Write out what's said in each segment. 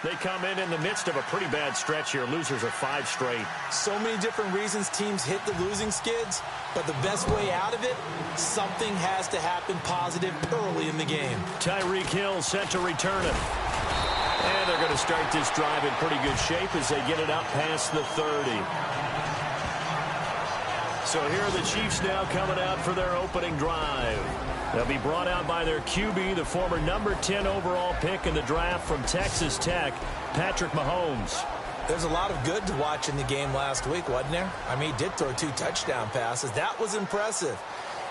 They come in the midst of a pretty bad stretch here. Losers of 5 straight. So many different reasons teams hit the losing skids, but the best way out of it, something has to happen positive early in the game. Tyreek Hill set to return it. And they're going to start this drive in pretty good shape as they get it up past the 30. So here are the Chiefs now coming out for their opening drive. They'll be brought out by their QB, the former number 10 overall pick in the draft from Texas Tech, Patrick Mahomes. There's a lot of good to watch in the game last week, wasn't there? I mean, he did throw 2 touchdown passes. That was impressive.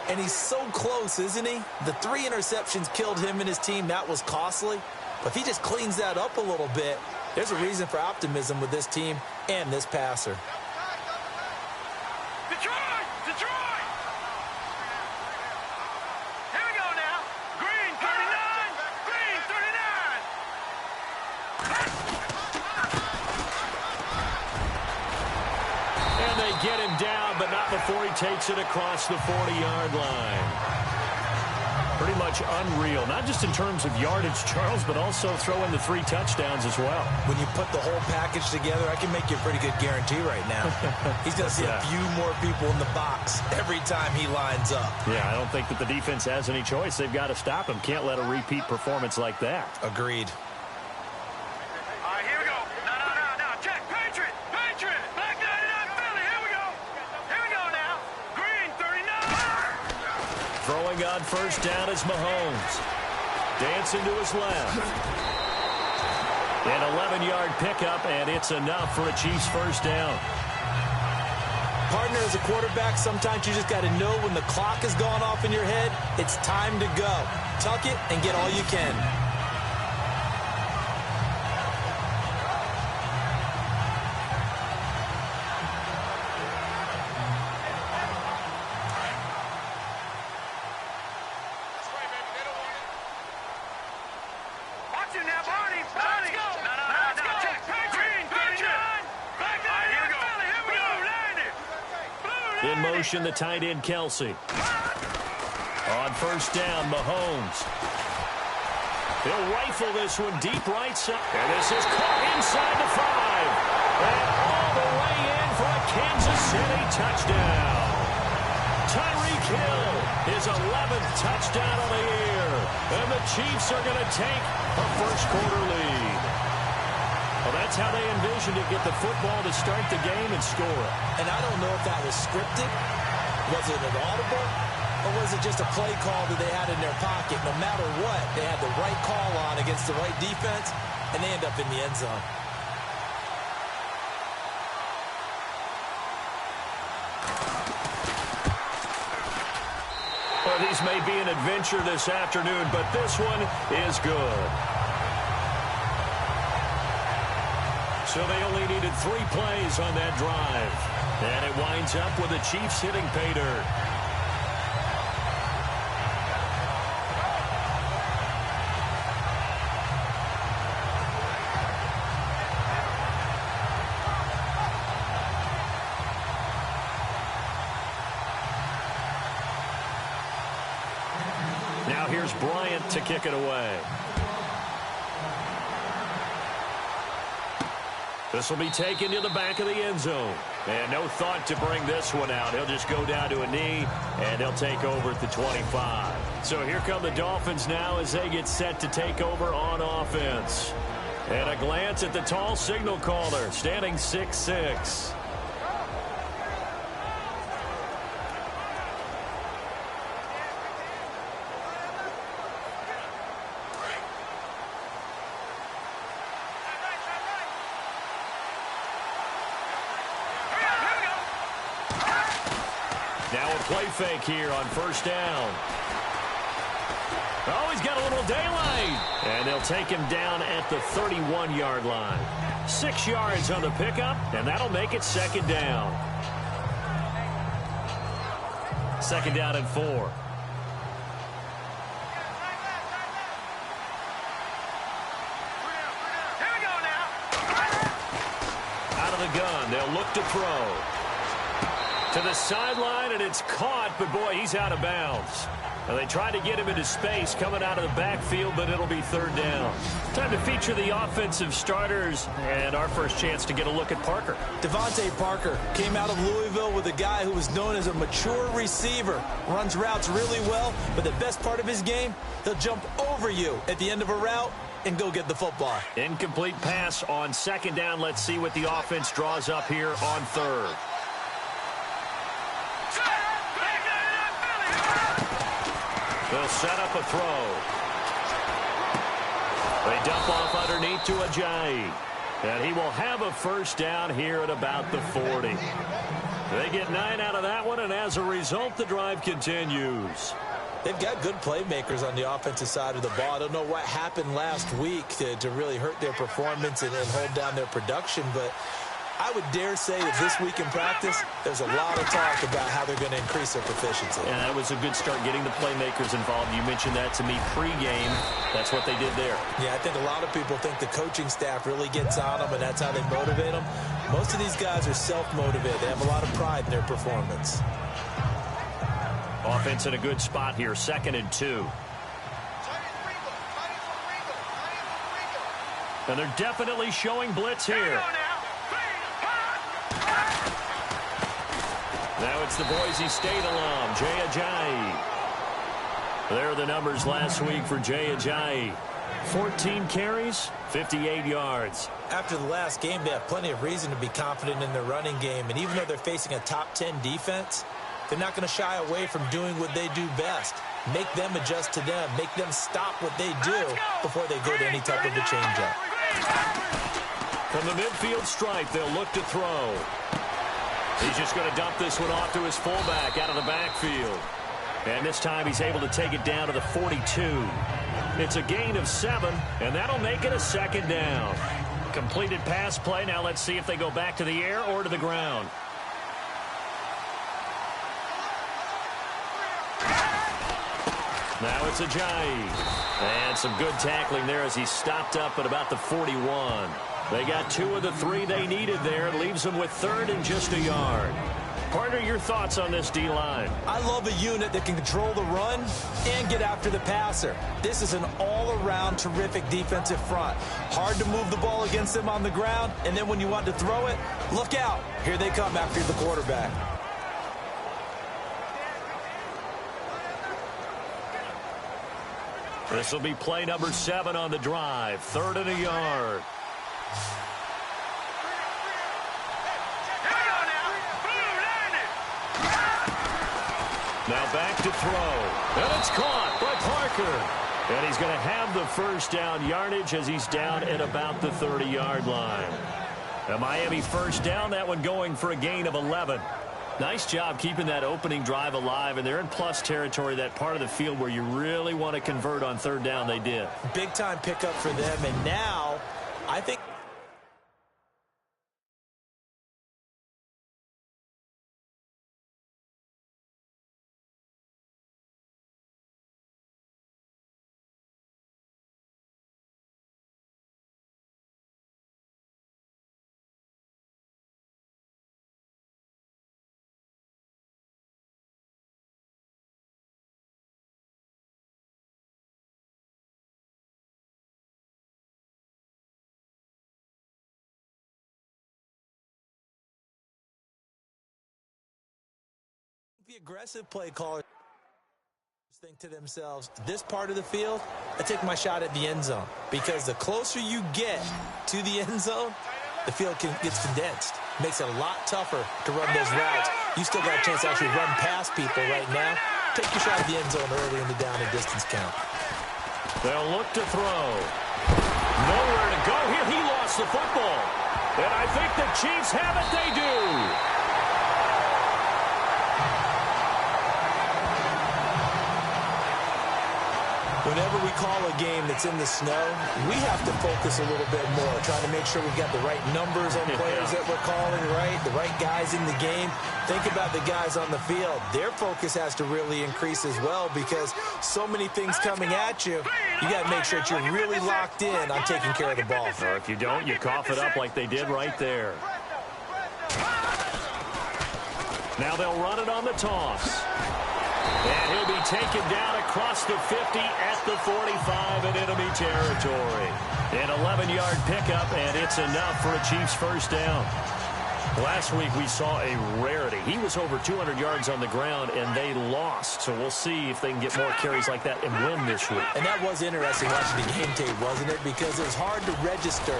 And he's so close, isn't he? The 3 interceptions killed him and his team. That was costly. But if he just cleans that up a little bit, there's a reason for optimism with this team and this passer. Get him down, but not before he takes it across the 40-yard line. Pretty much unreal, not just in terms of yardage, Charles, but also throw in the 3 touchdowns as well. When you put the whole package together, I can make you a pretty good guarantee right now. He's going to see a few more people in the box every time he lines up. Yeah, I don't think that the defense has any choice. They've got to stop him. Can't let a repeat performance like that. Agreed. Throwing on first down is Mahomes. Dancing to his left. An 11-yard pickup, and it's enough for a Chiefs first down. Partner, as a quarterback, sometimes you just got to know when the clock has gone off in your head, it's time to go. Tuck it and get all you can. In motion, the tight end, Kelsey. On first down, Mahomes. He'll rifle this one deep right side. And this is caught inside the 5. And all the way in for a Kansas City touchdown. Tyreek Hill, his 11th touchdown of the year. And the Chiefs are going to take a first-quarter lead. Well, that's how they envisioned it, get the football to start the game and score it. And I don't know if that was scripted. Was it an audible? Or was it just a play call that they had in their pocket? No matter what, they had the right call on against the right defense, and they end up in the end zone. Well, these may be an adventure this afternoon, but this one is good. So they only needed 3 plays on that drive. And it winds up with the Chiefs hitting pay dirt. Now here's Bryant to kick it away. This will be taken to the back of the end zone. And no thought to bring this one out. He'll just go down to a knee, and he'll take over at the 25. So here come the Dolphins now as they get set to take over on offense. And a glance at the tall signal caller, standing 6'6". Now a play fake here on first down. Oh, he's got a little daylight. And they'll take him down at the 31-yard line. 6 yards on the pickup, and that'll make it second down. Second down and 4. Out of the gun, they'll look to throw. To the sideline, and it's caught, but boy, he's out of bounds. Well, they tried to get him into space coming out of the backfield, but it'll be third down. Time to feature the offensive starters and our first chance to get a look at Parker. Devontae Parker came out of Louisville with a guy who was known as a mature receiver. Runs routes really well, but the best part of his game, he'll jump over you at the end of a route and go get the football. Incomplete pass on second down. Let's see what the offense draws up here on third. They'll set up a throw. They dump off underneath to Ajayi. And he will have a first down here at about the 40. They get 9 out of that one, and as a result, the drive continues. They've got good playmakers on the offensive side of the ball. I don't know what happened last week to really hurt their performance and hold down their production, but I would dare say that this week in practice, there's a lot of talk about how they're going to increase their proficiency. And that was a good start, getting the playmakers involved. You mentioned that to me pregame. That's what they did there. Yeah, I think a lot of people think the coaching staff really gets on them, and that's how they motivate them. Most of these guys are self-motivated. They have a lot of pride in their performance. Offense in a good spot here, 2nd and 2. And they're definitely showing blitz here. Now it's the Boise State alum, Jay Ajayi. There are the numbers last week for Jay Ajayi. 14 carries, 58 yards. After the last game, they have plenty of reason to be confident in their running game. And even though they're facing a top 10 defense, they're not going to shy away from doing what they do best. Make them adjust to them. Make them stop what they do before they go to any type of a change-up. From the midfield stripe, they'll look to throw. He's just going to dump this one off to his fullback out of the backfield. And this time he's able to take it down to the 42. It's a gain of 7, and that'll make it a 2nd down. Completed pass play. Now let's see if they go back to the air or to the ground. Now it's Ajayi. And some good tackling there as he stopped up at about the 41. They got 2 of the 3 they needed there. It leaves them with 3rd and just a yard. Partner, your thoughts on this D-line? I love a unit that can control the run and get after the passer. This is an all-around terrific defensive front. Hard to move the ball against them on the ground, and then when you want to throw it, look out. Here they come after the quarterback. This will be play number 7 on the drive. 3rd and a yard. Now back to throw. And it's caught by Parker. And he's going to have the first down yardage as he's down at about the 30-yard line. A Miami first down, that one going for a gain of 11. Nice job keeping that opening drive alive, and they're in plus territory, that part of the field where you really want to convert on 3rd down. They did. Big-time pickup for them, and now I think the aggressive play callers think to themselves, this part of the field, I take my shot at the end zone. Because the closer you get to the end zone, the field gets condensed. Makes it a lot tougher to run those routes. You still got a chance to actually run past people right now. Take your shot at the end zone early in the down and distance count. They'll look to throw. Nowhere to go here. He lost the football. And I think the Chiefs have it. They do. Whenever we call a game that's in the snow, we have to focus a little bit more, trying to make sure we've got the right numbers on players that we're calling, right? The right guys in the game. Think about the guys on the field. Their focus has to really increase as well because so many things coming at you. You got to make sure that you're really locked in on taking care of the ball. Or if you don't, you cough it up like they did right there. Now they'll run it on the toss. And he'll be taken down across the 50 at the 45 in enemy territory. An 11-yard pickup, and it's enough for a Chiefs first down. Last week we saw a rarity. He was over 200 yards on the ground, and they lost. So we'll see if they can get more carries like that and win this week. And that was interesting watching the game tape, wasn't it? Because it was hard to register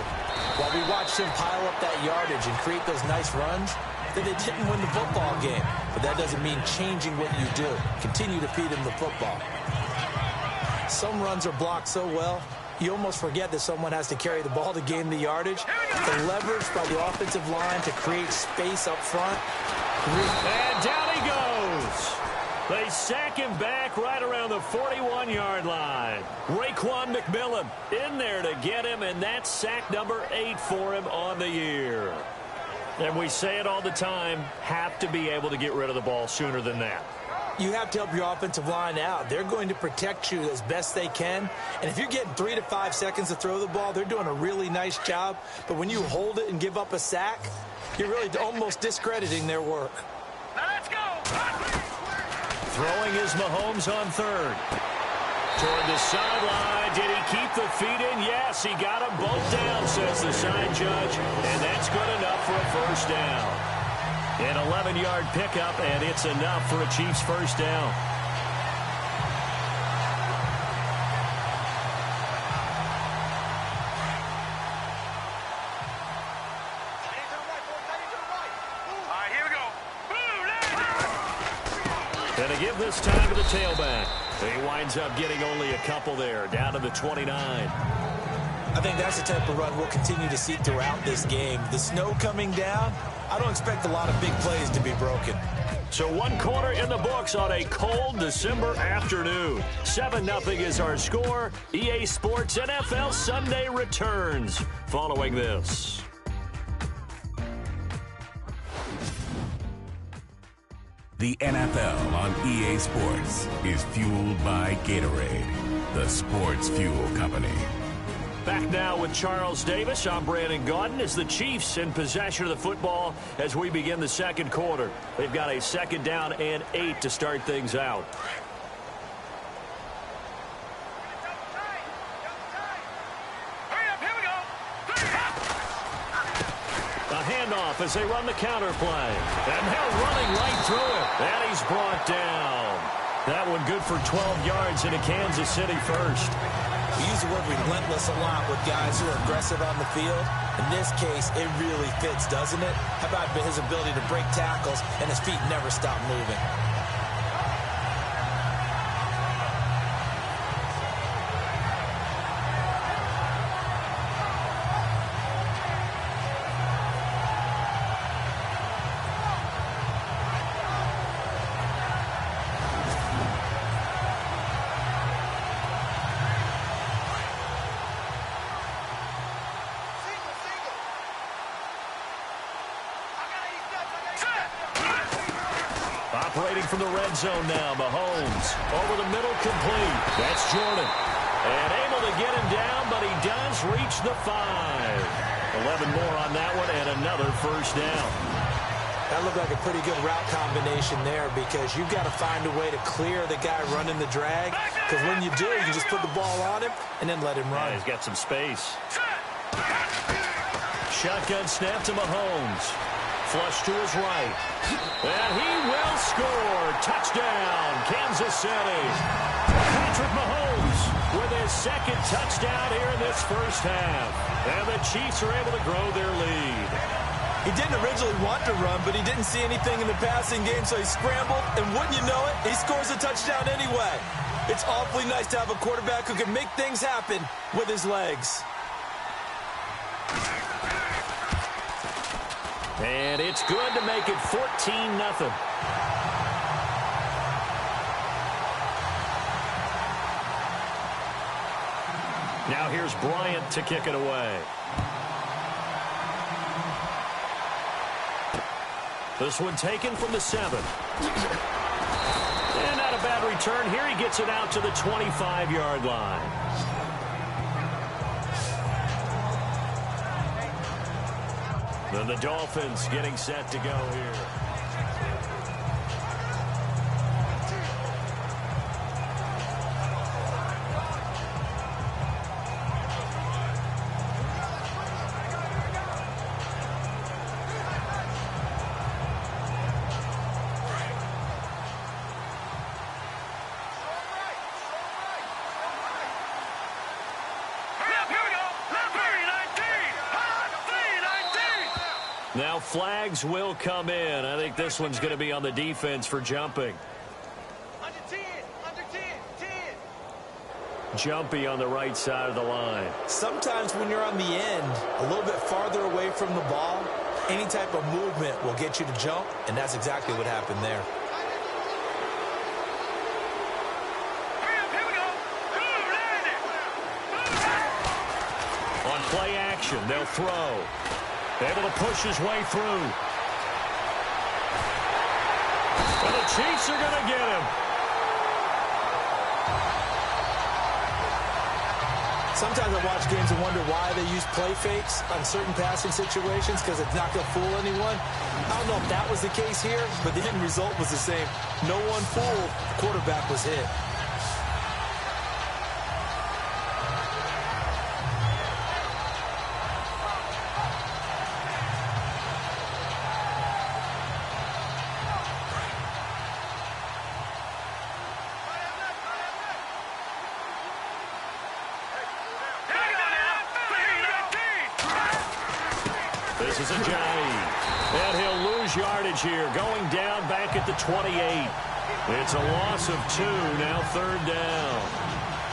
while we watched him pile up that yardage and create those nice runs that they didn't win the football game. But that doesn't mean changing what you do. Continue to feed him the football. Some runs are blocked so well, you almost forget that someone has to carry the ball to gain the yardage. The leverage by the offensive line to create space up front. And down he goes. They sack him back right around the 41-yard line. Raekwon McMillan in there to get him, and that's sack number 8 for him on the year. And we say it all the time, have to be able to get rid of the ball sooner than that. You have to help your offensive line out. They're going to protect you as best they can. And if you're getting 3 to 5 seconds to throw the ball, they're doing a really nice job. But when you hold it and give up a sack, you're really almost discrediting their work. Now let's go. Throwing is Mahomes on third. Toward the sideline. Did he keep the feet in? Yes, he got them both down, says the side judge. And that's good enough for a first down. An 11-yard pickup, and it's enough for a Chiefs first down. All right, here we go. And to give this time to the tailback. He winds up getting only a couple there, down to the 29. I think that's the type of run we'll continue to see throughout this game. The snow coming down, I don't expect a lot of big plays to be broken. So 1 quarter in the books on a cold December afternoon. 7-0 is our score. EA Sports NFL Sunday returns following this. The NFL on EA Sports is fueled by Gatorade, the sports fuel company. Back now with Charles Davis. I'm Brandon Gaudin as the Chiefs in possession of the football as we begin the second quarter. They've got a second down and 8 to start things out. Hurry up, here we go. A handoff as they run the counter play. And they're running right through it. And he's brought down. That one good for 12 yards into Kansas City first. We use the word relentless a lot with guys who are aggressive on the field. In this case, it really fits, doesn't it? How about his ability to break tackles and his feet never stop moving? Operating from the red zone now, Mahomes. Over the middle, complete. That's Jordan. And able to get him down, but he does reach the 5. 11 more on that one, and another first down. That looked like a pretty good route combination there because you've got to find a way to clear the guy running the drag. Because when you do, you just put the ball on him and then let him run. Yeah, he's got some space. Shotgun snap to Mahomes. Flush to his right. And he will score. Touchdown, Kansas City. Patrick Mahomes with his second touchdown here in this first half. And the Chiefs are able to grow their lead. He didn't originally want to run, but he didn't see anything in the passing game, so he scrambled. And wouldn't you know it, he scores a touchdown anyway. It's awfully nice to have a quarterback who can make things happen with his legs. And it's good to make it 14-0. Now here's Bryant to kick it away. This one taken from the 7. And not a bad return here. He gets it out to the 25-yard line. Then the Dolphins getting set to go here. Now flags will come in. I think this one's going to be on the defense for jumping. Under 10, under 10, 10. Jumpy on the right side of the line. Sometimes when you're on the end, a little bit farther away from the ball, any type of movement will get you to jump, and that's exactly what happened there. Hurry up, here we go. On play action, they'll throw. Able to push his way through. And the Chiefs are going to get him. Sometimes I watch games and wonder why they use play fakes on certain passing situations because it's not going to fool anyone. I don't know if that was the case here, but the end result was the same. No one fooled. The quarterback was hit. This is Ajayi. And he'll lose yardage here, going down back at the 28. It's a loss of 2, now 3rd down.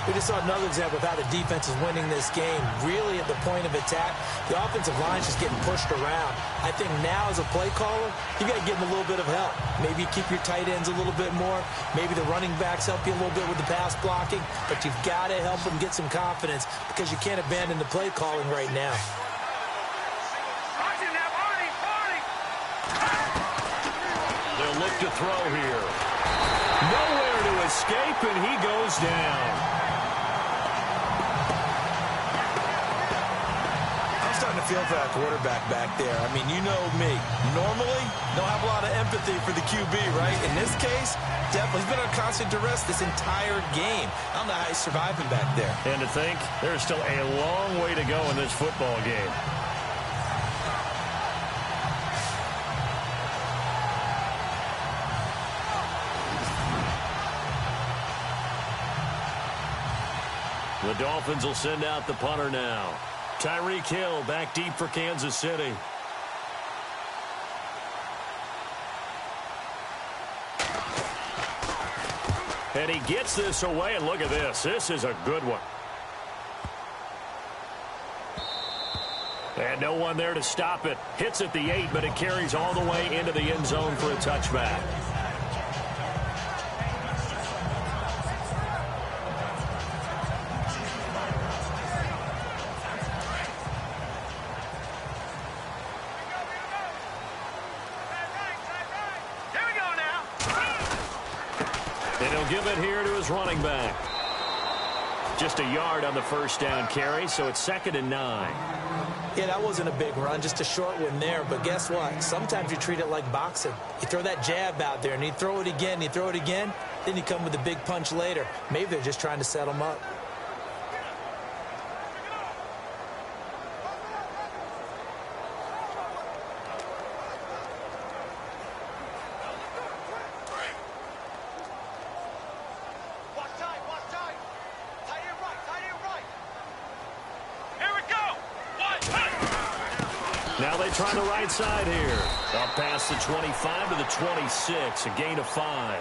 We just saw another example of how the defense is winning this game. Really at the point of attack, the offensive line is just getting pushed around. I think now as a play caller, you got to give them a little bit of help. Maybe keep your tight ends a little bit more. Maybe the running backs help you a little bit with the pass blocking. But you've got to help them get some confidence because you can't abandon the play calling right now. Watching that, Barney, Barney. They'll look to throw here. Nowhere to escape, and he goes down. I'm starting to feel for that quarterback back there. I mean, you know me. Normally, don't have a lot of empathy for the QB, right? In this case, definitely. He's been on constant duress this entire game. I don't know how he's surviving back there. And to think, there's still a long way to go in this football game. The Dolphins will send out the punter now. Tyreek Hill back deep for Kansas City. And he gets this away, and look at this. This is a good one. And no one there to stop it. Hits at the 8, but it carries all the way into the end zone for a touchback. Give it here to his running back. Just a yard on the first down carry, so it's 2nd and 9. Yeah, that wasn't a big run, just a short one there. But guess what? Sometimes you treat it like boxing. You throw that jab out there, and you throw it again, then you come with a big punch later. Maybe they're just trying to set him up. Now they try the right side here. Up past the 25 to the 26, a gain of 5.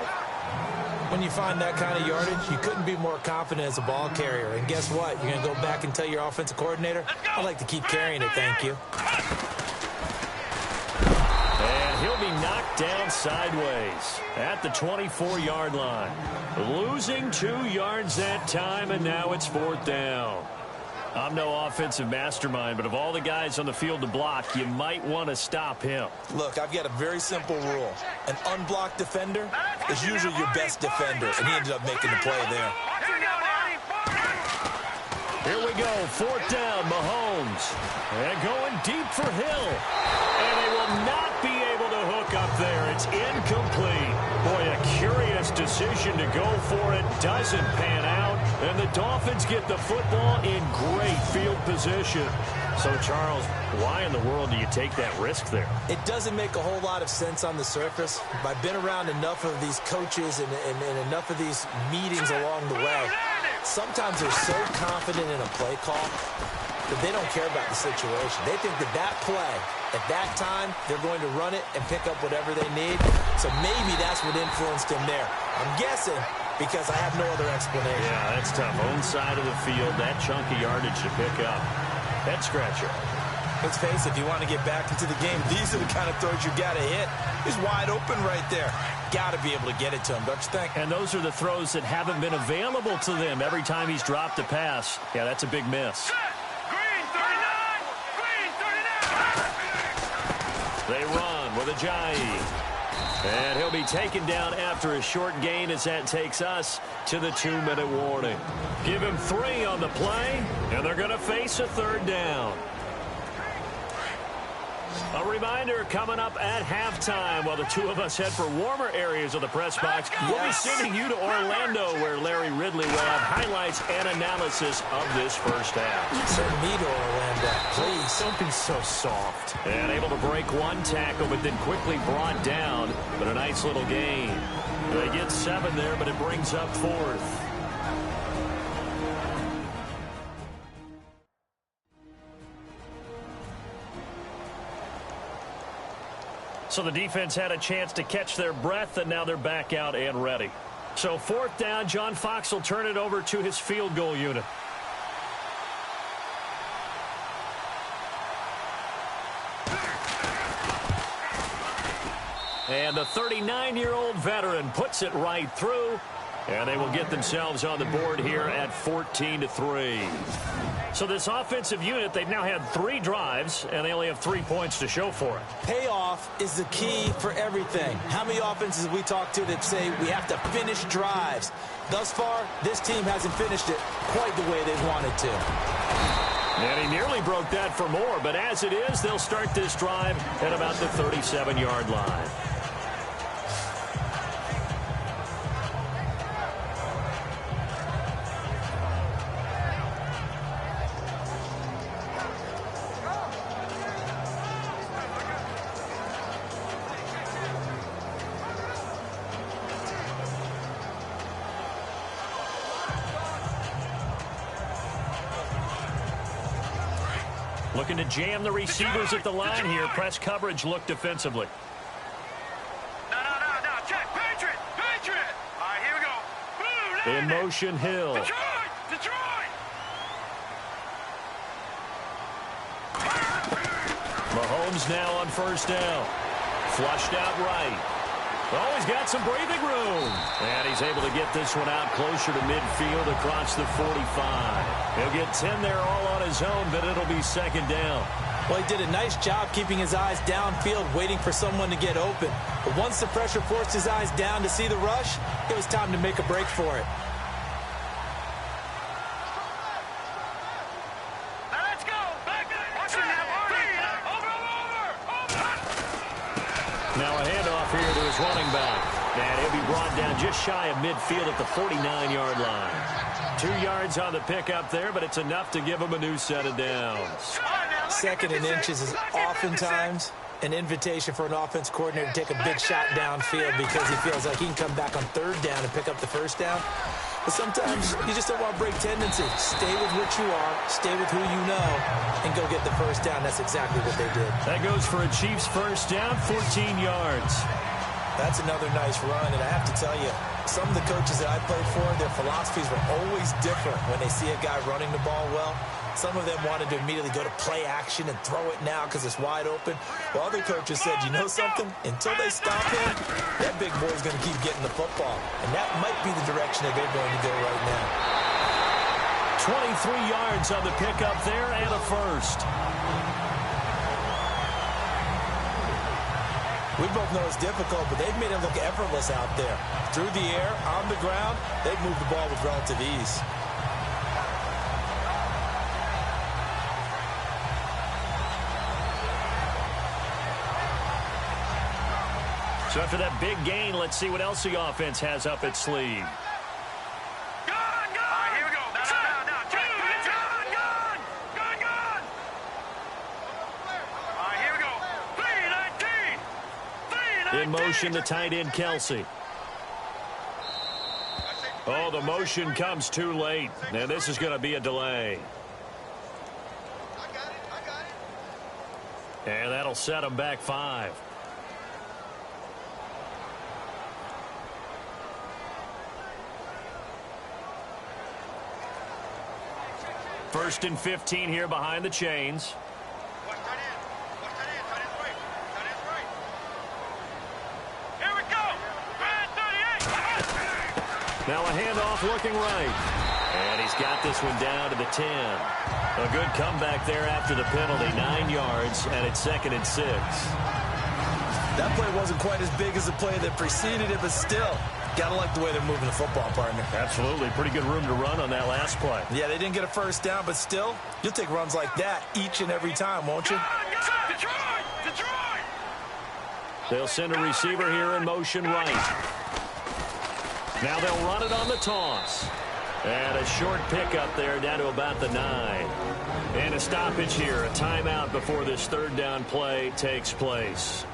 When you find that kind of yardage, you couldn't be more confident as a ball carrier. And guess what? You're going to go back and tell your offensive coordinator, I'd like to keep carrying it, thank you. And he'll be knocked down sideways at the 24-yard line. Losing 2 yards that time, and now it's 4th down. I'm no offensive mastermind, but of all the guys on the field to block, you might want to stop him. Look, I've got a very simple rule. An unblocked defender is usually your best defender, and he ended up making the play there. Here we go, 4th down, Mahomes. And going deep for Hill. And they will not be able to hook up there. It's incomplete. Boy, a curious decision to go for it. Doesn't pan out. And the Dolphins get the football in great field position. So, Charles, why in the world do you take that risk there? It doesn't make a whole lot of sense on the surface. I've been around enough of these coaches and enough of these meetings along the way. Sometimes they're so confident in a play call, that they don't care about the situation. They think that that play, at that time, they're going to run it and pick up whatever they need. So maybe that's what influenced him there. I'm guessing because I have no other explanation. Yeah, that's tough. Own side of the field, that chunk of yardage to pick up. Head scratcher. Let's face it, if you want to get back into the game, these are the kind of throws you got to hit. He's wide open right there. Got to be able to get it to him, don't you think? And those are the throws that haven't been available to them every time he's dropped a pass. Yeah, that's a big miss. Green 39! Green 39! They run with Ajayi. And he'll be taken down after a short gain as that takes us to the 2-minute warning. Give him 3 on the play, and they're going to face a 3rd down. A reminder coming up at halftime while the two of us head for warmer areas of the press box. We'll be sending you to Orlando where Larry Ridley will have highlights and analysis of this first half. Send me to Orlando, please. Don't be so soft. And able to break one tackle but then quickly brought down. But a nice little gain. They get 7 there, but it brings up 4th. So the defense had a chance to catch their breath, and now they're back out and ready. So 4th down, John Fox will turn it over to his field goal unit. And the 39-year-old veteran puts it right through, and they will get themselves on the board here at 14-3. So this offensive unit, they've now had 3 drives, and they only have 3 points to show for it. Payoff is the key for everything. How many offenses have we talked to that say we have to finish drives? Thus far, this team hasn't finished it quite the way they wanted to. And he nearly broke that for more, but as it is, they'll start this drive at about the 37-yard line. Looking to jam the receivers at the line here. Press coverage look defensively. No. Check. Patriot. All right, here we go. Boom, In motion, Hill. Detroit. Mahomes now on 1st down. Flushed out right. Oh, he's got some breathing room. And he's able to get this one out closer to midfield across the 45. He'll get 10 there all on his own, but it'll be 2nd down. Well, he did a nice job keeping his eyes downfield, waiting for someone to get open. But once the pressure forced his eyes down to see the rush, it was time to make a break for it. Now let's go. Back. Watch it now. Over. Now a handoff here to his running back. And he'll be brought down just shy of midfield at the 49-yard line. 2 yards on the pickup there, but it's enough to give him a new set of downs. 2nd and inches is oftentimes an invitation for an offense coordinator to take a big shot downfield because he feels like he can come back on 3rd down and pick up the 1st down. But sometimes you just don't want to break tendency. Stay with what you are, stay with who you know, and go get the 1st down. That's exactly what they did. That goes for a Chiefs 1st down, 14 yards. That's another nice run, and I have to tell you, some of the coaches that I played for, their philosophies were always different when they see a guy running the ball well. Some of them wanted to immediately go to play action and throw it now because it's wide open. While other coaches said, you know something? Until they stop him, that big boy's going to keep getting the football. And that might be the direction that they're going to go right now. 23 yards on the pickup there and a 1st. We both know it's difficult, but they've made it look effortless out there. Through the air, on the ground, they've moved the ball with relative ease. So after that big gain, let's see what else the offense has up its sleeve. All right, here we go. Now. Check. Gun. All right, here we go. 3-19. In motion, the tight end, Kelce. Oh, the motion comes too late, and this is going to be a delay. And that'll set them back 5. First and 15 here behind the chains. Here we go. Red 38. Now a handoff looking right. And he's got this one down to the 10. A good comeback there after the penalty. 9 yards, and it's 2nd and 6. That play wasn't quite as big as the play that preceded it, but still, gotta like the way they're moving the football, partner. Absolutely. Pretty good room to run on that last play. Yeah, they didn't get a first down, but still, you'll take runs like that each and every time, won't you? Detroit! Detroit! They'll send a receiver here in motion right. Now they'll run it on the toss. And a short pickup there down to about the 9. And a stoppage here, a timeout before this 3rd down play takes place.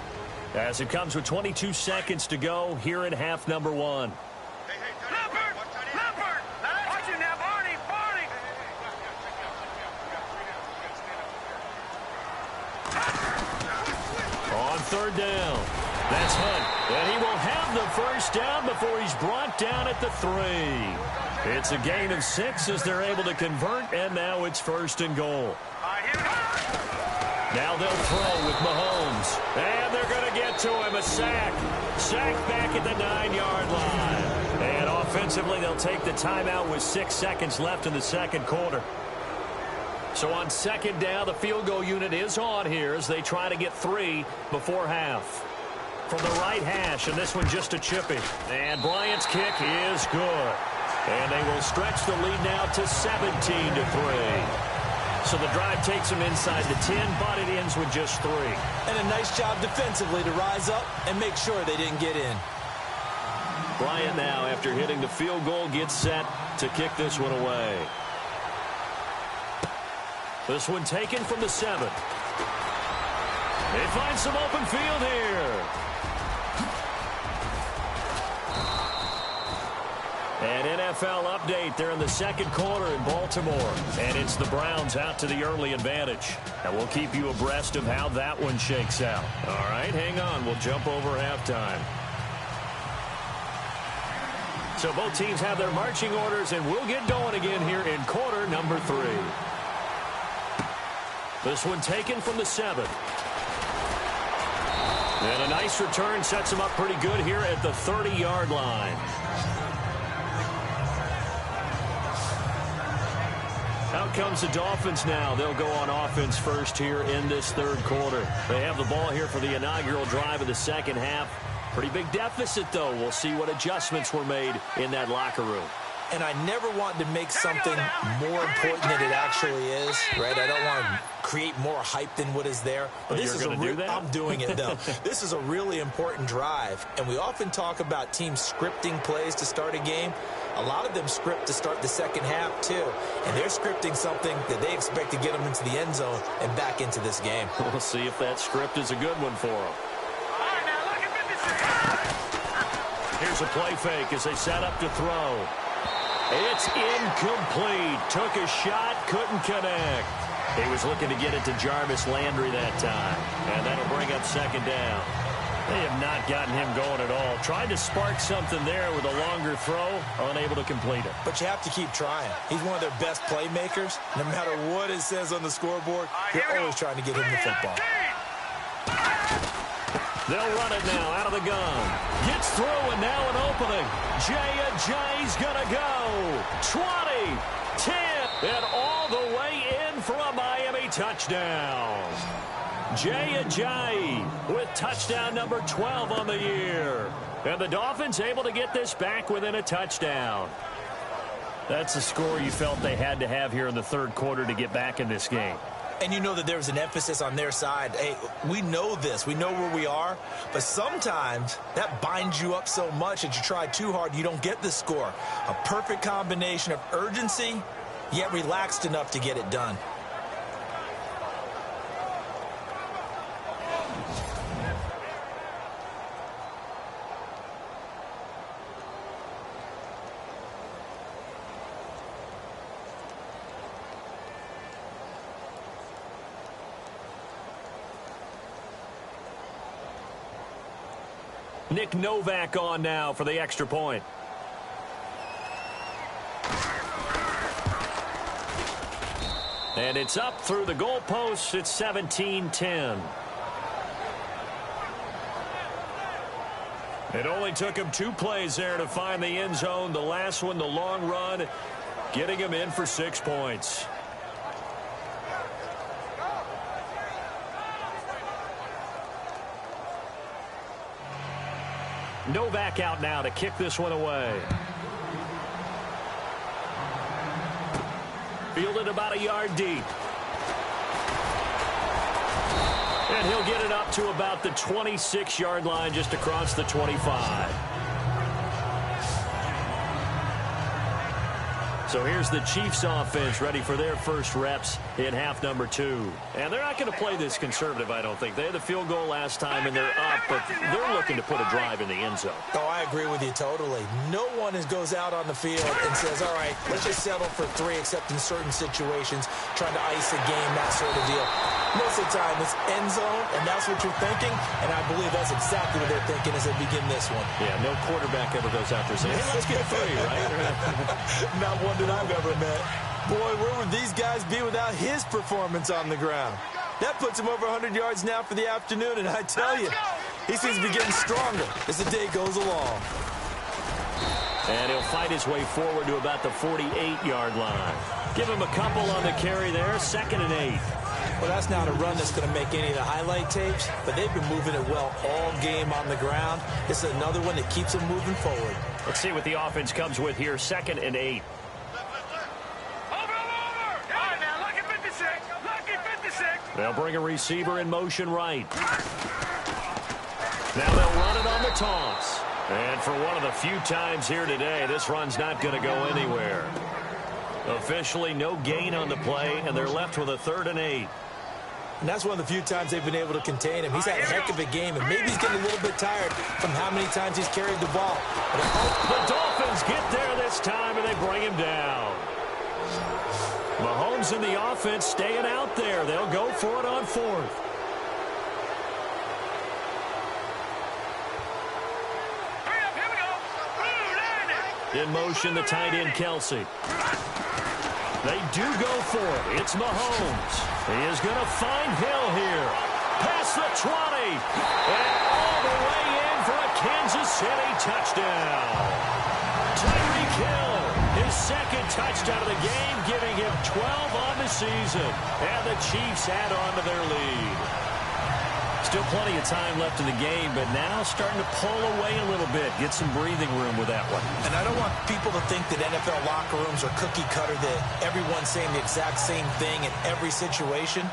As it comes with 22 seconds to go here in half number 1. Leopard! Leopard! Watch him now, Barney! Barney! On 3rd down. That's Hunt. And he will have the first down before he's brought down at the 3. It's a gain of 6 as they're able to convert, and now it's 1st and goal. Now they'll throw with Mahomes. And they're going to get to him. A sack. Sack back at the 9-yard line. And offensively, they'll take the timeout with 6 seconds left in the 2nd quarter. So on 2nd down, the field goal unit is on here as they try to get 3 before half. From the right hash, and this one just a chippy. And Bryant's kick is good. And they will stretch the lead now to 17-3. So the drive takes them inside the 10, but it ends with just 3. And a nice job defensively to rise up and make sure they didn't get in. Bryant now, after hitting the field goal, gets set to kick this one away. This one taken from the 7. They find some open field here. An NFL update. They're in the 2nd quarter in Baltimore. And it's the Browns out to the early advantage. And we'll keep you abreast of how that one shakes out. All right, hang on. We'll jump over halftime. So both teams have their marching orders, and we'll get going again here in quarter number 3. This one taken from the 7. And a nice return sets them up pretty good here at the 30-yard line. Out comes the Dolphins now. They'll go on offense first here in this 3rd quarter. They have the ball here for the inaugural drive of the 2nd half. Pretty big deficit, though. We'll see what adjustments were made in that locker room. And I never want to make something more important than it actually is, right? I don't want to create more hype than what is there. But this is I'm doing it, though. This is a really important drive. And we often talk about teams scripting plays to start a game. A lot of them script to start the 2nd half, too. And they're scripting something that they expect to get them into the end zone and back into this game. We'll see if that script is a good one for them. Here's a play fake as they set up to throw. It's incomplete. Took a shot, couldn't connect. He was looking to get it to Jarvis Landry that time. And that'll bring up 2nd down. They have not gotten him going at all. Tried to spark something there with a longer throw, unable to complete it. But you have to keep trying. He's one of their best playmakers. No matter what it says on the scoreboard, you're always trying to get him the football. They'll run it now out of the gun. Gets through, and now an opening. Jay's going to go. 20, 10, and all the way in for a Miami touchdown. Jay with touchdown number 12 on the year. And the Dolphins able to get this back within a touchdown. That's the score you felt they had to have here in the 3rd quarter to get back in this game. And you know that there was an emphasis on their side. Hey, we know this. We know where we are. But sometimes that binds you up so much that you try too hard, you don't get the score. A perfect combination of urgency, yet relaxed enough to get it done. Nick Novak on now for the extra point. And it's up through the goalposts. It's 17-10. It only took him 2 plays there to find the end zone. The last one, the long run, getting him in for 6 points. Novak out now to kick this one away. Fielded about a yard deep. And he'll get it up to about the 26-yard line, just across the 25. So here's the Chiefs offense ready for their first reps in half number 2. And they're not going to play this conservative, I don't think. They had the field goal last time, and they're up, but they're looking to put a drive in the end zone. Oh, I agree with you totally. No one goes out on the field and says, all right, let's just settle for 3, except in certain situations, trying to ice a game, that sort of deal. Most of the time, it's end zone, and that's what you're thinking, and I believe that's exactly what they're thinking as they begin this one. Yeah, no quarterback ever goes out there saying, hey, let's get 3, right? Not one that I've ever met. Boy, where would these guys be without his performance on the ground? That puts him over 100 yards now for the afternoon, and I tell you, he seems to be getting stronger as the day goes along. And he'll fight his way forward to about the 48-yard line. Give him a couple on the carry there, 2nd and 8. Well, that's not a run that's going to make any of the highlight tapes, but they've been moving it well all game on the ground. This is another one that keeps them moving forward. Let's see what the offense comes with here, 2nd and 8. They'll bring a receiver in motion right. Now they'll run it on the toss. And for one of the few times here today, this run's not going to go anywhere. Officially no gain on the play, and they're left with a 3rd and 8. And that's one of the few times they've been able to contain him. He's had a heck of a game, and maybe he's getting a little bit tired from how many times he's carried the ball. The Dolphins get there this time, and they bring him down. Mahomes and the offense staying out there. They'll go for it on 4th. In motion, the tight end, Kelce. They do go for it. It's Mahomes. He is going to find Hill here. Past the 20. And all the way in for a Kansas City touchdown. Tyreek Hill, his 2nd touchdown of the game, giving him 12 on the season. And the Chiefs add on to their lead. Still plenty of time left in the game, but now starting to pull away a little bit. Get some breathing room with that one. And I don't want people to think that NFL locker rooms are cookie cutter, that everyone's saying the exact same thing in every situation.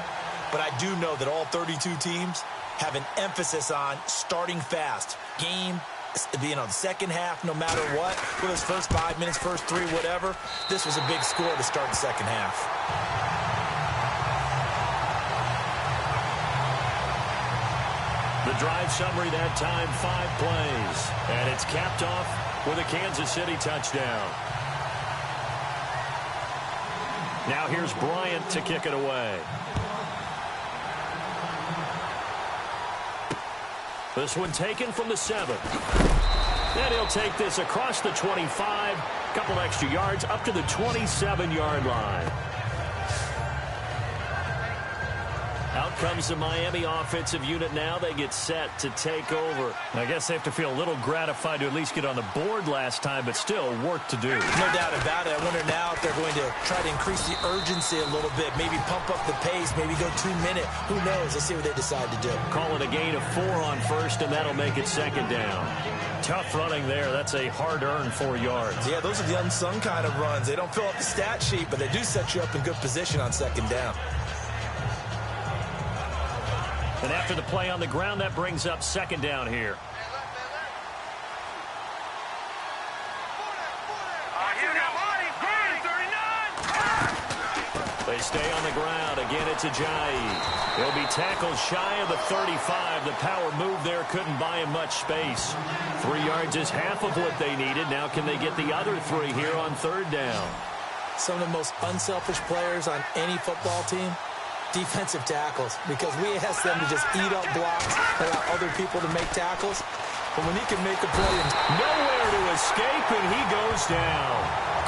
But I do know that all 32 teams have an emphasis on starting fast. Game, the second half, no matter what, for those first 5 minutes, first 3, whatever. This was a big score to start the second half. The drive summary that time, 5 plays. And it's capped off with a Kansas City touchdown. Now here's Bryant to kick it away. This one taken from the 7. And he'll take this across the 25. Couple extra yards up to the 27-yard line. Out comes the Miami offensive unit now. They get set to take over. I guess they have to feel a little gratified to at least get on the board last time, but still work to do. No doubt about it. I wonder now if they're going to try to increase the urgency a little bit, maybe pump up the pace, maybe go 2-minute. Who knows? Let's see what they decide to do. Call it a gain of 4 on 1st, and that'll make it 2nd down. Tough running there. That's a hard-earned 4 yards. Yeah, those are the unsung kind of runs. They don't fill up the stat sheet, but they do set you up in good position on 2nd down. And after the play on the ground, that brings up 2nd down here. They stay on the ground. Again, it's Ajayi. He'll be tackled shy of the 35. The power move there couldn't buy him much space. 3 yards is half of what they needed. Now can they get the other 3 here on 3rd down? Some of the most unselfish players on any football team, defensive tackles, because we ask them to just eat up blocks, allow other people to make tackles. But when he can make a play and nowhere to escape, and he goes down.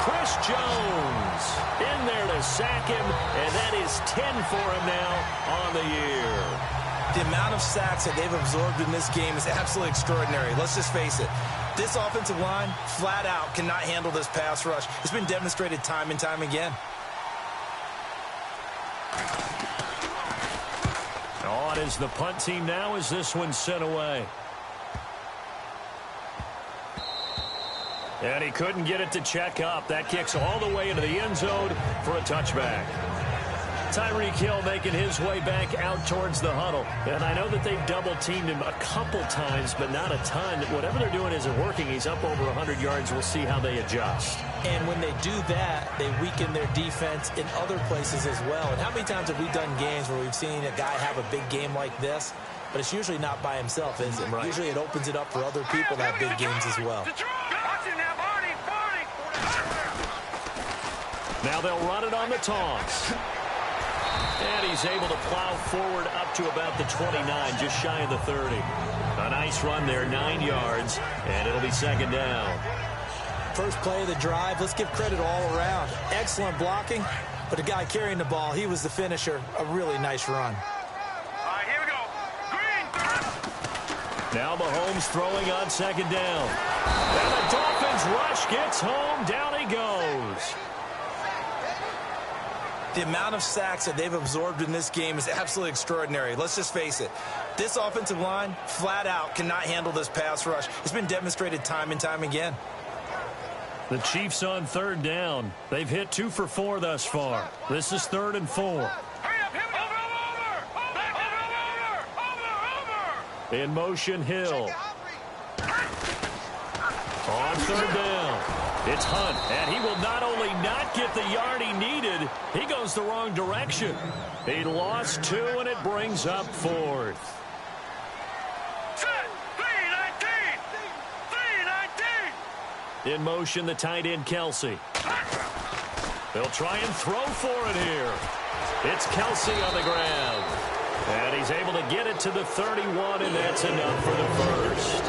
Chris Jones in there to sack him, and that is 10 for him now on the year. The amount of sacks that they've absorbed in this game is absolutely extraordinary. Let's just face it. This offensive line, flat out, cannot handle this pass rush. It's been demonstrated time and time again. On is the punt team now as this one's sent away. And he couldn't get it to check up. That kicks all the way into the end zone for a touchback. Tyreek Hill making his way back out towards the huddle. And I know that they've double-teamed him a couple times, but not a ton. Whatever they're doing isn't working. He's up over 100 yards. We'll see how they adjust. And when they do that, they weaken their defense in other places as well. And how many times have we done games where we've seen a guy have a big game like this? But it's usually not by himself, is it? Right. Usually it opens it up for other people to have big games as well. Now they'll run it on the toss. And he's able to plow forward up to about the 29, just shy of the 30. A nice run there, 9 yards, and it'll be second down. First play of the drive, let's give credit all around. Excellent blocking, but the guy carrying the ball, he was the finisher. A really nice run. All right, here we go. Green. Now Mahomes throwing on second down. And the Dolphins rush gets home. Down he goes. The amount of sacks that they've absorbed in this game is absolutely extraordinary. Let's just face it. This offensive line, flat out, cannot handle this pass rush. It's been demonstrated time and time again. The Chiefs on third down. They've hit 2 for 4 thus far. This is 3rd and 4. Hurry up, over. In motion, Hill. On third down. It's Hunt, and he will not only not get the yard he needed, he goes the wrong direction. He lost 2, and it brings up 4th. Set. 3-19. In motion, the tight end, Kelsey. They'll try and throw for it here. It's Kelsey on the ground. And he's able to get it to the 31, and that's enough for the first.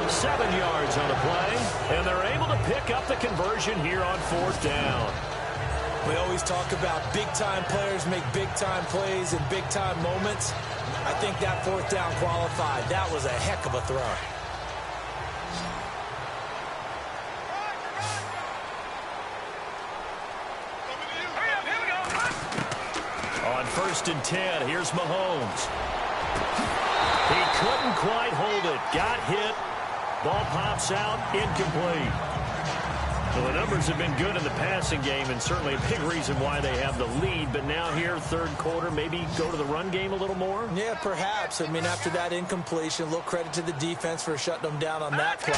7 yards on the play, and they're able to pick up the conversion here on 4th down. We always talk about big-time players make big-time plays in big-time moments. I think that 4th down qualified. That was a heck of a throw. On 1st and 10, here's Mahomes. He couldn't quite hold it. Got hit. Ball pops out, incomplete. So the numbers have been good in the passing game, and certainly a big reason why they have the lead. But now here, 3rd quarter, maybe go to the run game a little more? Yeah, perhaps. I mean, after that incompletion, a little credit to the defense for shutting them down on that play.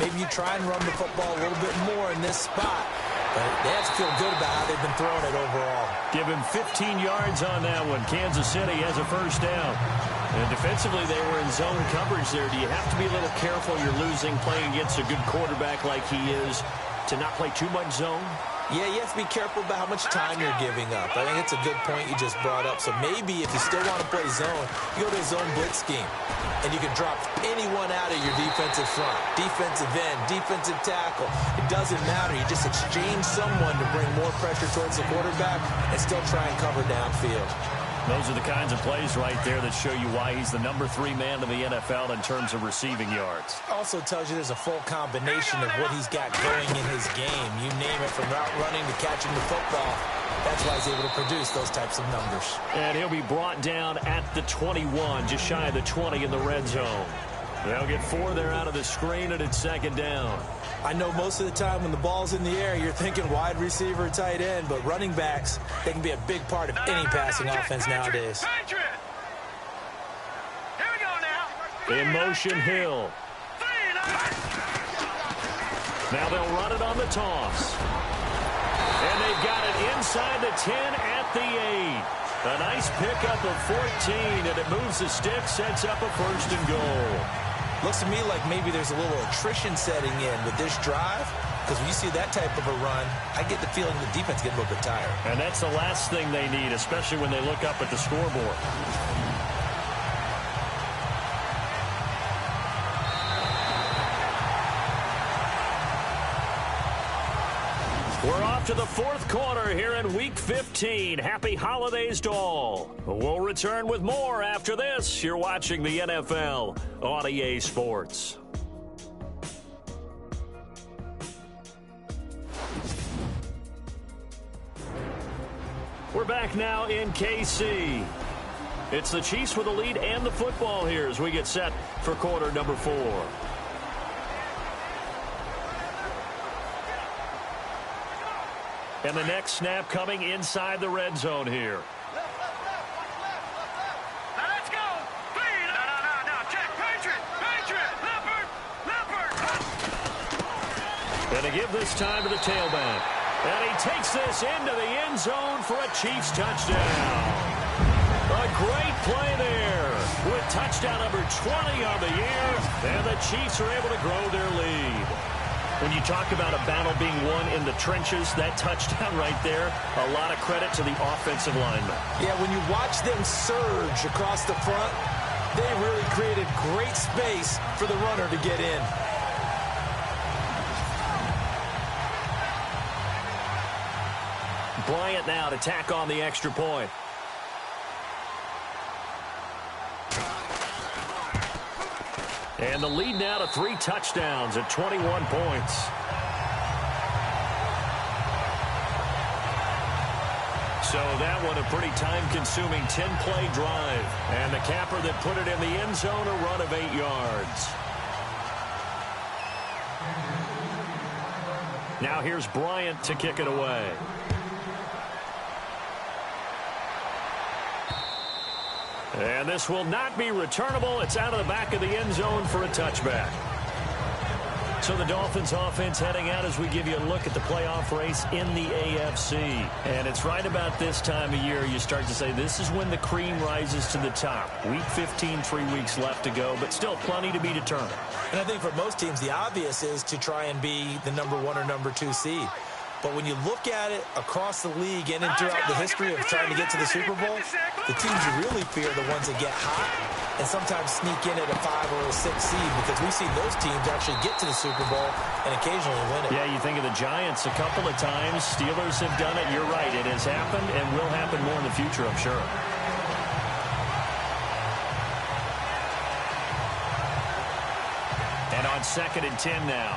Maybe you try and run the football a little bit more in this spot. But they have to feel good about how they've been throwing it overall. Give him 15 yards on that one. Kansas City has a first down. And defensively, they were in zone coverage there. Do you have to be a little careful? You're losing, playing against a good quarterback like he is, to not play too much zone? Yeah, you have to be careful about how much time you're giving up. I think it's a good point you just brought up. So maybe if you still want to play zone, you go to a zone blitz scheme. And you can drop anyone out of your defensive front. Defensive end, defensive tackle. It doesn't matter. You just exchange someone to bring more pressure towards the quarterback and still try and cover downfield. Those are the kinds of plays right there that show you why he's the number 3 man in the NFL in terms of receiving yards. Also tells you there's a full combination of what he's got going in his game. You name it, from route running to catching the football. That's why he's able to produce those types of numbers. And he'll be brought down at the 21, just shy of the 20 in the red zone. They'll get 4 there out of the screen, and it's 2nd down. I know most of the time when the ball's in the air, you're thinking wide receiver, tight end, but running backs, they can be a big part of any passing offense nowadays. Patriot. Here we go now. In motion, Hill. Now they'll run it on the toss. And they've got it inside the 10 at the 8. A nice pickup of 14, and it moves the stick, sets up a 1st and goal. Looks to me like maybe there's a little attrition setting in with this drive, because when you see that type of a run, I get the feeling the defense gets a little bit tired. And that's the last thing they need, especially when they look up at the scoreboard. We're off to the fourth quarter here in Week 15. Happy holidays to all. We'll return with more after this. You're watching the NFL on EA Sports. We're back now in KC. It's the Chiefs with the lead and the football here as we get set for quarter number 4. And the next snap coming inside the red zone here. Now let's go. Feed. No. Check. Patriot. Leopard. And to give this time to the tailback. And he takes this into the end zone for a Chiefs touchdown. A great play there with touchdown number 20 on the year. And the Chiefs are able to grow their lead. When you talk about a battle being won in the trenches, that touchdown right there, a lot of credit to the offensive linemen. Yeah, when you watch them surge across the front, they really created great space for the runner to get in. Bryant now to tack on the extra point. And the lead now to 3 touchdowns at 21 points. So that one a pretty time-consuming 10-play drive. And the capper that put it in the end zone, a run of 8 yards. Now here's Bryant to kick it away. And this will not be returnable. It's out of the back of the end zone for a touchback. So the Dolphins offense heading out as we give you a look at the playoff race in the AFC. And it's right about this time of year you start to say this is when the cream rises to the top. Week 15, 3 weeks left to go, but still plenty to be determined. And I think for most teams, the obvious is to try and be the number 1 or number 2 seed. But when you look at it across the league and throughout the history of trying to get to the Super Bowl, the teams you really fear are the ones that get hot and sometimes sneak in at a 5 or a 6 seed, because we've seen those teams actually get to the Super Bowl and occasionally win it. Yeah, you think of the Giants a couple of times. Steelers have done it. You're right. It has happened and will happen more in the future, I'm sure. And on 2nd and 10 now.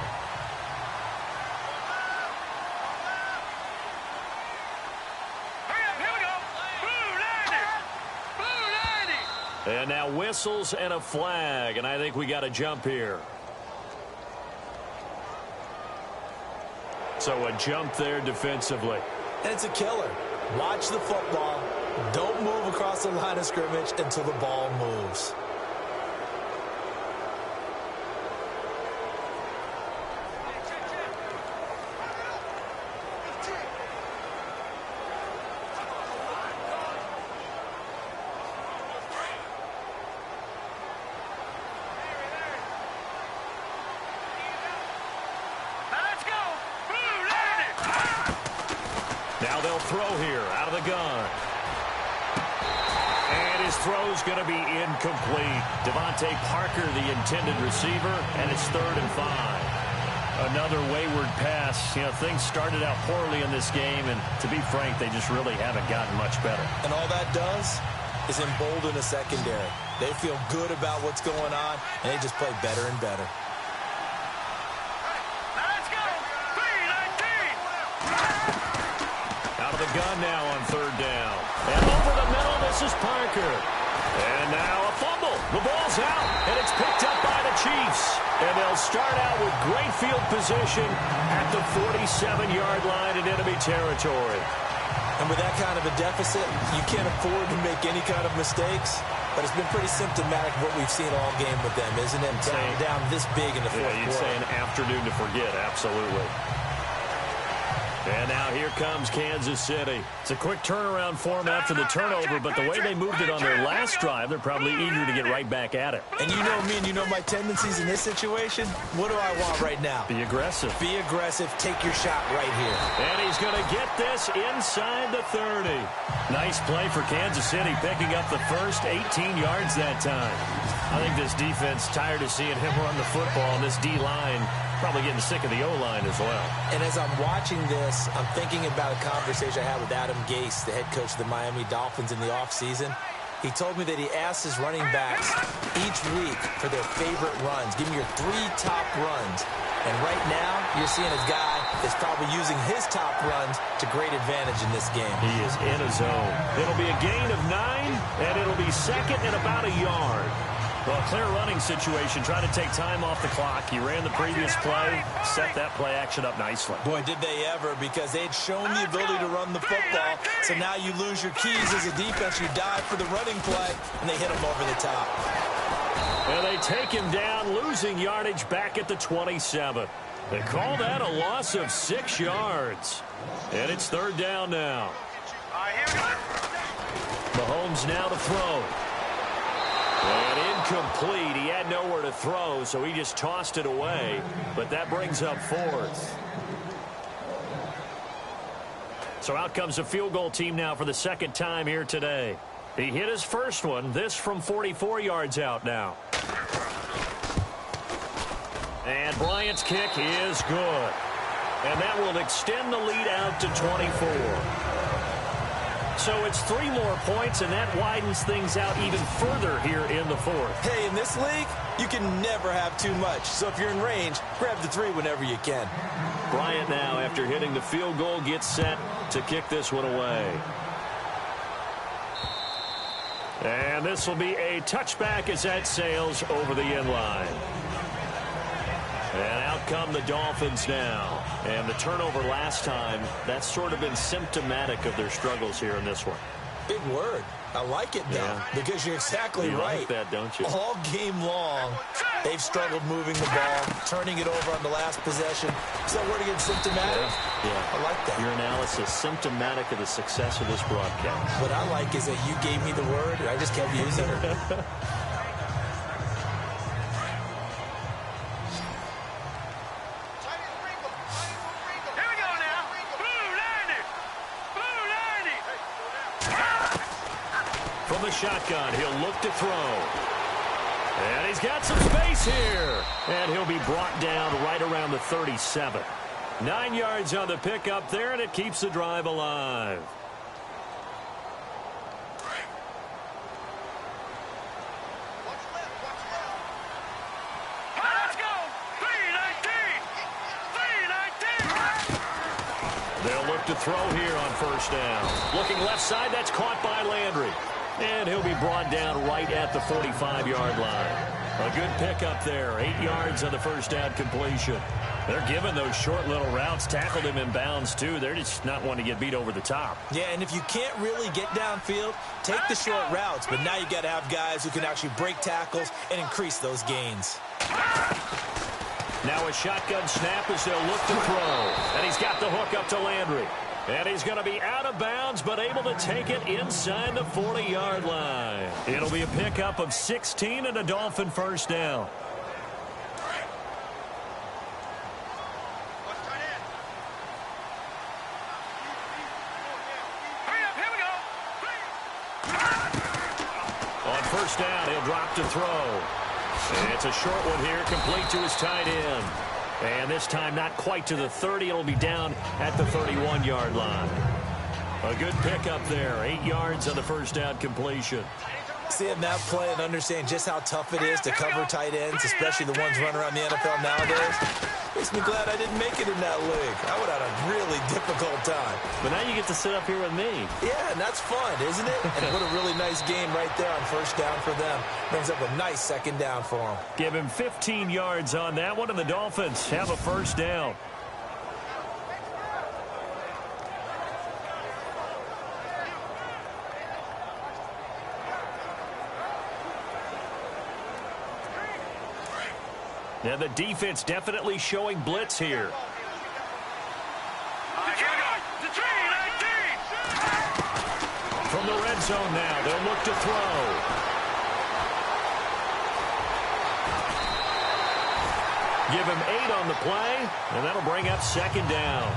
And now whistles and a flag, and I think we got a jump here. So a jump there defensively. And it's a killer. Watch the football. Don't move across the line of scrimmage until the ball moves. Throw here out of the gun. And his throw's going to be incomplete. Devontae Parker, the intended receiver, and it's 3rd and 5. Another wayward pass. You know, things started out poorly in this game, and to be frank, they just really haven't gotten much better. And all that does is embolden a secondary. They feel good about what's going on, and they just play better and better. The gun now on 3rd down. And over the middle, this is Parker. And now a fumble. The ball's out, and it's picked up by the Chiefs. And they'll start out with great field position at the 47-yard line in enemy territory. And with that kind of a deficit, you can't afford to make any kind of mistakes. But it's been pretty symptomatic of what we've seen all game with them, isn't it? Down this big in the fourth quarter. You'd say an afternoon to forget, absolutely. And now here comes Kansas City. It's a quick turnaround for them after the turnover, but the way they moved it on their last drive, they're probably eager to get right back at it. And you know me and you know my tendencies in this situation. What do I want right now? Be aggressive. Be aggressive. Take your shot right here. And he's going to get this inside the 30. Nice play for Kansas City, picking up the first 18 yards that time. I think this defense tired of seeing him run the football. This D-line Probably getting sick of the O-line as well. And as I'm watching this, I'm thinking about a conversation I had with Adam Gase, the head coach of the Miami Dolphins in the offseason. He told me that he asked his running backs each week for their favorite runs. Give me your 3 top runs. And right now, you're seeing a guy that's probably using his top runs to great advantage in this game. He is in a zone. It'll be a gain of 9, and it'll be second and about a yard. Well, a clear running situation, trying to take time off the clock. He ran the previous play, set that play action up nicely. Boy, did they ever, because they had shown the ability to run the football. So now you lose your keys as a defense. You dive for the running play, and they hit him over the top. And they take him down, losing yardage back at the 27. They call that a loss of 6 yards. And it's 3rd down now. Mahomes now to throw. And incomplete. He had nowhere to throw, so he just tossed it away. But that brings up 4th. So out comes a field goal team now for the 2nd time here today. He hit his first one, this from 44 yards out now. And Bryant's kick is good. And that will extend the lead out to 24. So it's 3 more points, and that widens things out even further here in the 4th. Hey, in this league, you can never have too much. So if you're in range, grab the 3 whenever you can. Bryant now, after hitting the field goal, gets set to kick this one away. And this will be a touchback as that sails over the end line. And out come the Dolphins now. And the turnover last time, that's sort of been symptomatic of their struggles here in this one. Big word. I like it, though, because you're exactly right. You like that, don't you? All game long, they've struggled moving the ball, turning it over on the last possession. Is that word again, symptomatic? Yeah. I like that. Your analysis, symptomatic of the success of this broadcast. What I like is that you gave me the word, and I just kept using it. From the shotgun, he'll look to throw. And he's got some space here. And he'll be brought down right around the 37. 9 yards on the pickup there, and it keeps the drive alive. Let's go! 3-19! They'll look to throw here on 1st down. Looking left side, that's caught by Landry. And he'll be brought down right at the 45-yard line. A good pickup there. 8 yards on the 1st down completion. They're giving those short little routes. Tackled him in bounds, too. They're just not wanting to get beat over the top. Yeah, and if you can't really get downfield, take the short routes. But now you got to have guys who can actually break tackles and increase those gains. Now a shotgun snap as they'll look to throw. And he's got the hook up to Landry. And he's going to be out of bounds, but able to take it inside the 40-yard line. It'll be a pickup of 16 and a Dolphin 1st down. On 1st down, he'll drop to throw. And it's a short one here, complete to his tight end. And this time not quite to the 30. It'll be down at the 31-yard line. A good pickup there. 8 yards on the 1st down completion. Seeing that play and understanding just how tough it is to cover tight ends, especially the ones running around the NFL nowadays, makes me glad I didn't make it in that league. I would have had a really difficult time. But now you get to sit up here with me. Yeah, and that's fun, isn't it? And what a really nice game right there on 1st down for them. Brings up a nice 2nd down for them. Give him 15 yards on that one, and the Dolphins have a 1st down. Now the defense definitely showing blitz here. From the red zone now, they'll look to throw. Give him 8 on the play, and that'll bring up 2nd down.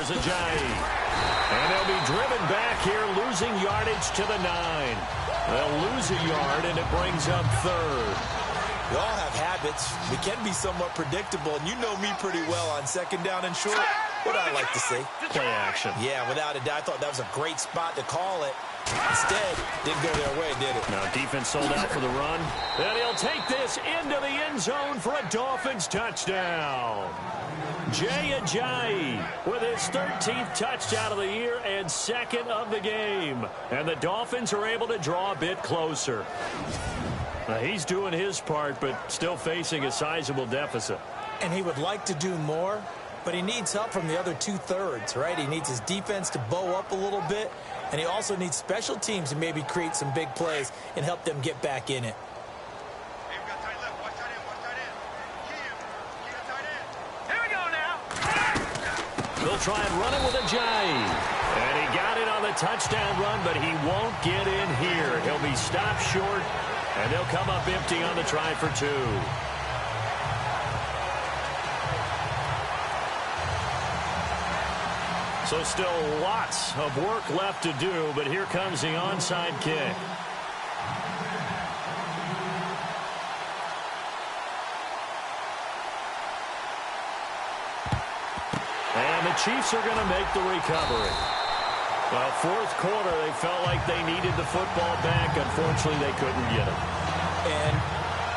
is Ajayi. And they'll be driven back here, losing yardage to the 9. They'll lose a yard, and it brings up third. We all have habits. We can be somewhat predictable, and you know me pretty well on second down and short. What I like to see. Play action. Yeah, without a doubt, I thought that was a great spot to call it. Instead, didn't go their way, did it? Now, defense sold out for the run. And he'll take this into the end zone for a Dolphins touchdown. Jay Ajayi with his 13th touchdown of the year and second of the game. And the Dolphins are able to draw a bit closer. Now, he's doing his part, but still facing a sizable deficit. And he would like to do more, but he needs help from the other two-thirds, right? He needs his defense to bow up a little bit, and he also needs special teams to maybe create some big plays and help them get back in it. Here we go now. They'll try and run it with Ajayi. And he got it on the touchdown run, but he won't get in here. He'll be stopped short, and they'll come up empty on the try for 2. So still lots of work left to do, but here comes the onside kick. And the Chiefs are going to make the recovery. Well, fourth quarter, they felt like they needed the football back. Unfortunately, they couldn't get it. And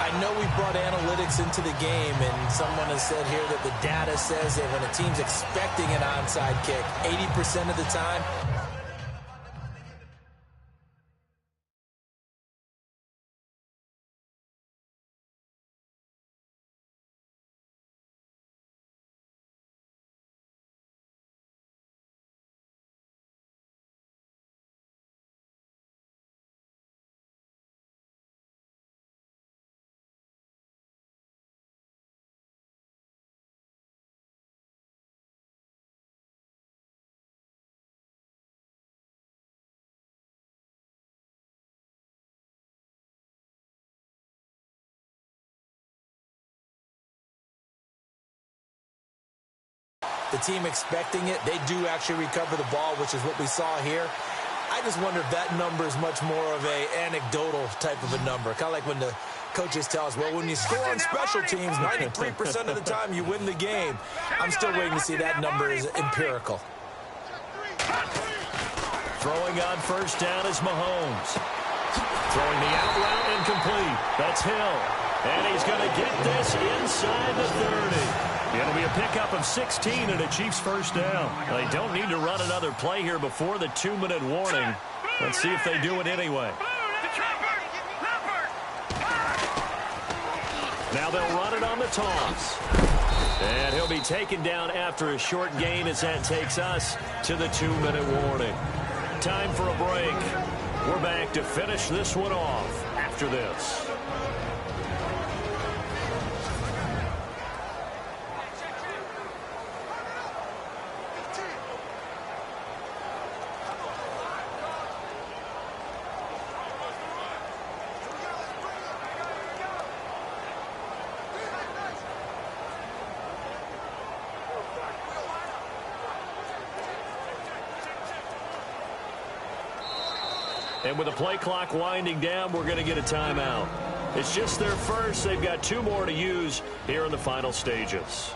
I know we brought analytics into the game, and someone has said here that the data says that when a team's expecting an onside kick, 80% of the time, the team expecting it, they do actually recover the ball, which is what we saw here. I just wonder if that number is much more of a anecdotal type of a number. Kind of like when the coaches tell us, well, when you score on special teams, 93% of the time you win the game. I'm still waiting to see that number is empirical. Throwing on first down is Mahomes. Throwing the out route incomplete. That's Hill. And he's going to get this inside the 30. It'll be a pickup of 16 and a Chiefs first down. They don't need to run another play here before the 2-minute warning. Let's see if they do it anyway. Now they'll run it on the toss. And he'll be taken down after a short gain as that takes us to the 2-minute warning. Time for a break. We're back to finish this one off after this. And with the play clock winding down, we're going to get a timeout. It's just their first. They've got 2 more to use here in the final stages.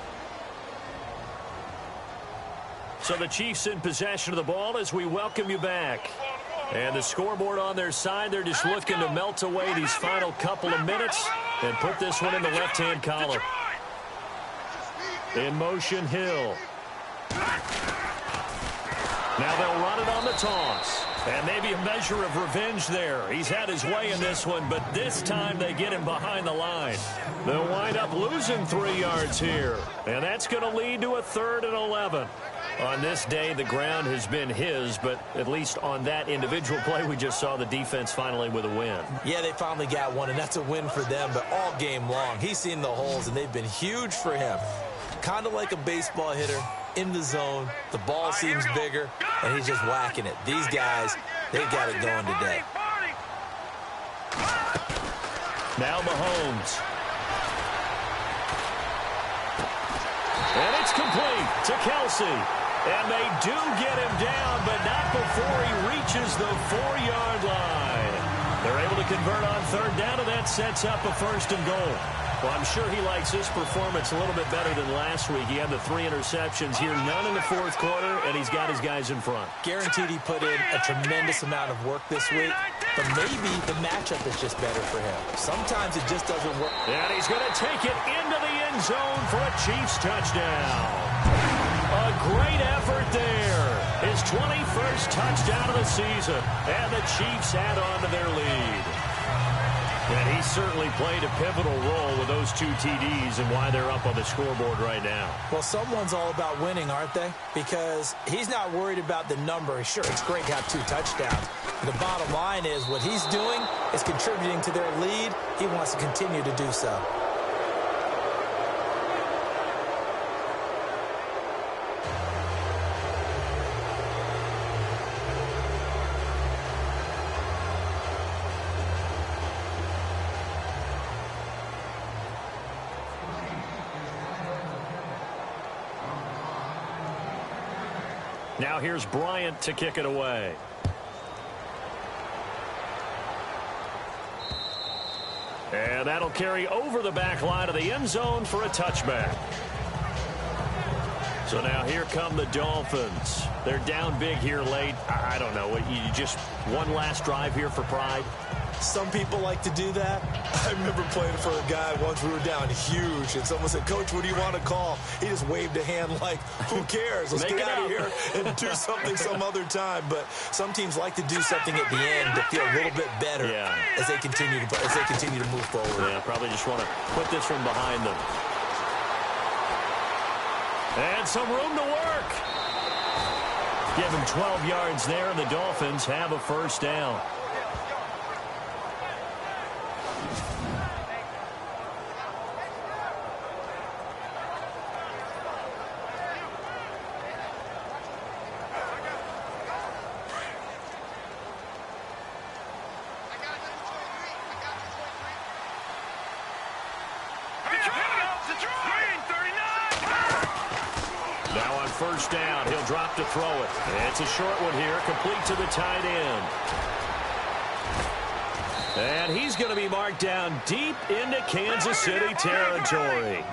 So the Chiefs in possession of the ball as we welcome you back. And the scoreboard on their side, they're just looking to melt away these final couple of minutes and put this one in the left-hand column. In motion, Hill. Now they'll run it on the toss. And maybe a measure of revenge there. He's had his way in this one, but this time they get him behind the line. They'll wind up losing 3 yards here. And that's going to lead to a 3rd and 11. On this day, the ground has been his, but at least on that individual play, we just saw the defense finally with a win. Yeah, they finally got one, and that's a win for them, but all game long, he's seen the holes, and they've been huge for him. Kind of like a baseball hitter. In the zone, the ball seems bigger, and he's just whacking it. These guys, they've got it going today. Now Mahomes. And it's complete to Kelsey. And they do get him down, but not before he reaches the 4-yard line. They're able to convert on third down, and that sets up a first and goal. Well, I'm sure he likes his performance a little bit better than last week. He had the 3 interceptions here, none in the fourth quarter, and he's got his guys in front. Guaranteed he put in a tremendous amount of work this week, but maybe the matchup is just better for him. Sometimes it just doesn't work. And he's going to take it into the end zone for a Chiefs touchdown. A great effort there. His 21st touchdown of the season, and the Chiefs add on to their lead. And he certainly played a pivotal role with those 2 TDs and why they're up on the scoreboard right now. Well, someone's all about winning, aren't they? Because he's not worried about the number. Sure, it's great to have 2 touchdowns. But the bottom line is what he's doing is contributing to their lead. He wants to continue to do so. Now here's Bryant to kick it away. And that'll carry over the back line of the end zone for a touchback. So now here come the Dolphins. They're down big here late. I don't know. You just one last drive here for pride? Some people like to do that. I remember playing for a guy once. We were down huge, and someone said, "Coach, what do you want to call?" He just waved a hand like, who cares? Let's get out of here and do something some other time. But some teams like to do something at the end to feel a little bit better as they continue to move forward. Yeah, probably just want to put this one behind them. And some room to work. Give him 12 yards there, and the Dolphins have a first down. First down. He'll drop to throw it. It's a short one here, complete to the tight end. And he's going to be marked down deep into Kansas City territory.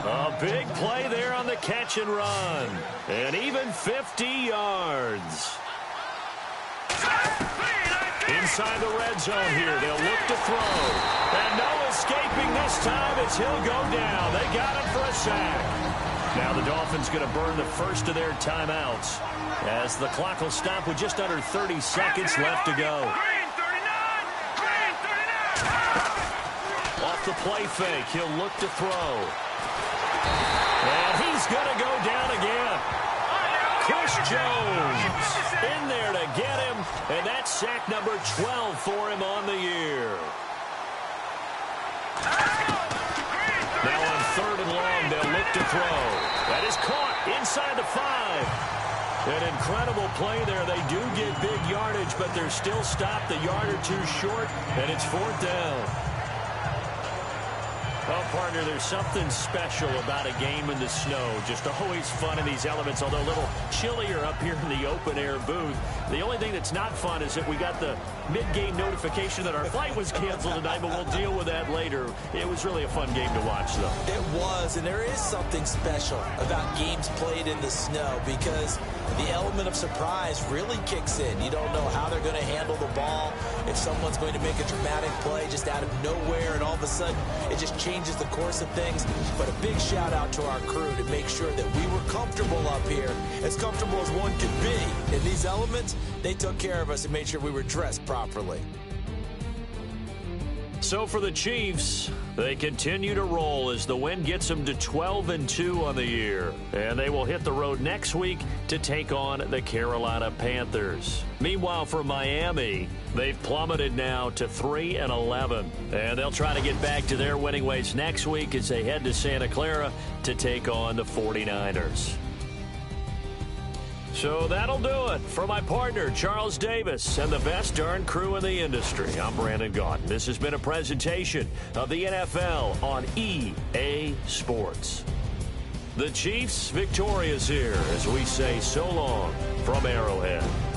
A big play there on the catch and run. And even 50 yards. Inside the red zone here. They'll look to throw. And no escaping this time as he'll go down. They got him for a sack. Now the Dolphins going to burn the first of their timeouts as the clock will stop with just under 30 seconds left to go. Off the play fake, he'll look to throw. And he's going to go down again. Chris Jones in there to get him, and that's sack number 12 for him on the year. Now on third and long, they'll look to throw. That is caught inside the 5. An incredible play there. They do get big yardage, but they're still stopped a yard or 2 short, and it's 4th down. Well, partner, there's something special about a game in the snow. Just always fun in these elements, although a little chillier up here in the open-air booth. The only thing that's not fun is that we got the mid-game notification that our flight was canceled tonight, but we'll deal with that later. It was really a fun game to watch, though. It was, and there is something special about games played in the snow because the element of surprise really kicks in. You don't know how they're going to handle the ball, if someone's going to make a dramatic play just out of nowhere, and all of a sudden it just changes the course of things. But a big shout out to our crew to make sure that we were comfortable up here, as comfortable as one could be. In these elements, they took care of us and made sure we were dressed properly. So for the Chiefs, they continue to roll as the win gets them to 12-2 on the year. And they will hit the road next week to take on the Carolina Panthers. Meanwhile, for Miami, they've plummeted now to 3-11. And they'll try to get back to their winning ways next week as they head to Santa Clara to take on the 49ers. So that'll do it for my partner, Charles Davis, and the best darn crew in the industry. I'm Brandon Gaudin. This has been a presentation of the NFL on EA Sports. The Chiefs victorious here as we say so long from Arrowhead.